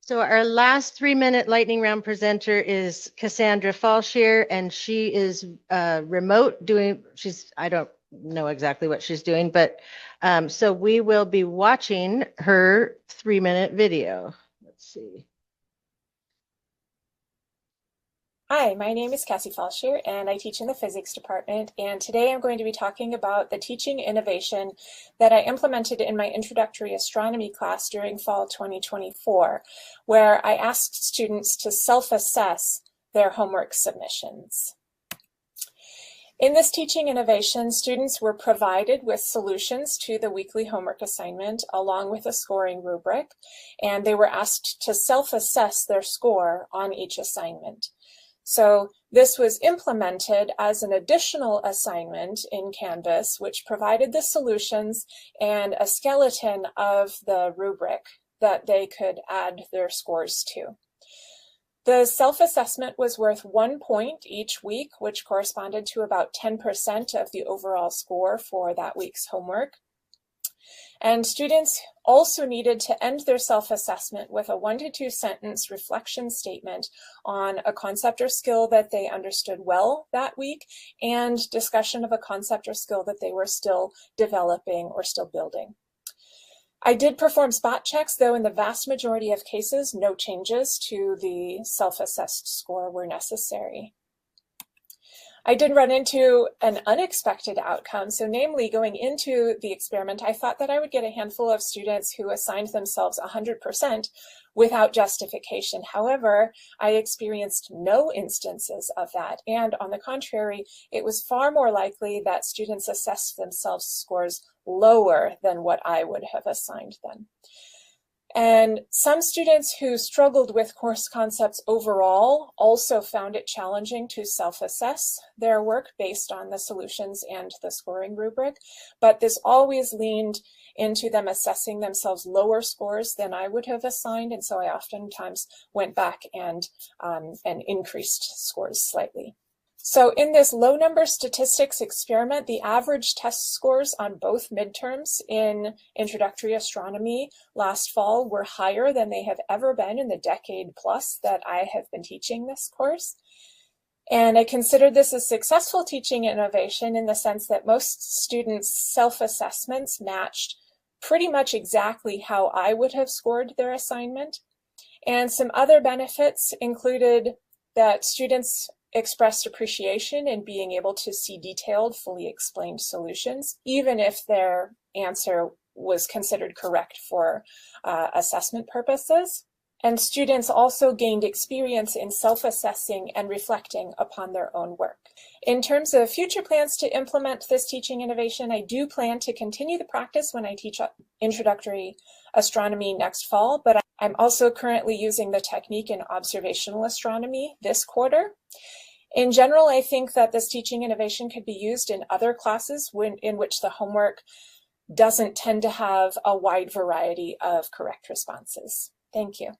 So our last 3-minute lightning round presenter is Cassandra Fallshear, and she is remote doing, I don't know exactly what she's doing, but so we will be watching her 3-minute video. Let's see. Hi, my name is Cassie Fallshear and I teach in the physics department, and today I'm going to be talking about the teaching innovation that I implemented in my introductory astronomy class during fall 2024, where I asked students to self-assess their homework submissions. In this teaching innovation, students were provided with solutions to the weekly homework assignment along with a scoring rubric, and they were asked to self-assess their score on each assignment. So this was implemented as an additional assignment in Canvas, which provided the solutions and a skeleton of the rubric that they could add their scores to. The self-assessment was worth 1 point each week, which corresponded to about 10% of the overall score for that week's homework. And students also needed to end their self-assessment with a 1 to 2 sentence reflection statement on a concept or skill that they understood well that week, and discussion of a concept or skill that they were still developing or still building. I did perform spot checks, though in the vast majority of cases, no changes to the self-assessed score were necessary. I did run into an unexpected outcome. So namely, going into the experiment, I thought that I would get a handful of students who assigned themselves 100% without justification. However, I experienced no instances of that. And on the contrary, it was far more likely that students assessed themselves scores lower than what I would have assigned them. And some students who struggled with course concepts overall also found it challenging to self-assess their work based on the solutions and the scoring rubric, but this always leaned into them assessing themselves lower scores than I would have assigned, and so I oftentimes went back and increased scores slightly. So in this low number statistics experiment, the average test scores on both midterms in introductory astronomy last fall were higher than they have ever been in the decade plus that I have been teaching this course. And I considered this a successful teaching innovation in the sense that most students' self-assessments matched pretty much exactly how I would have scored their assignment. And some other benefits included that students expressed appreciation in being able to see detailed, fully explained solutions, even if their answer was considered correct for assessment purposes. And students also gained experience in self-assessing and reflecting upon their own work. In terms of future plans to implement this teaching innovation, I do plan to continue the practice when I teach introductory astronomy next fall, but I'm also currently using the technique in observational astronomy this quarter. In general, I think that this teaching innovation could be used in other classes in which the homework doesn't tend to have a wide variety of correct responses. Thank you.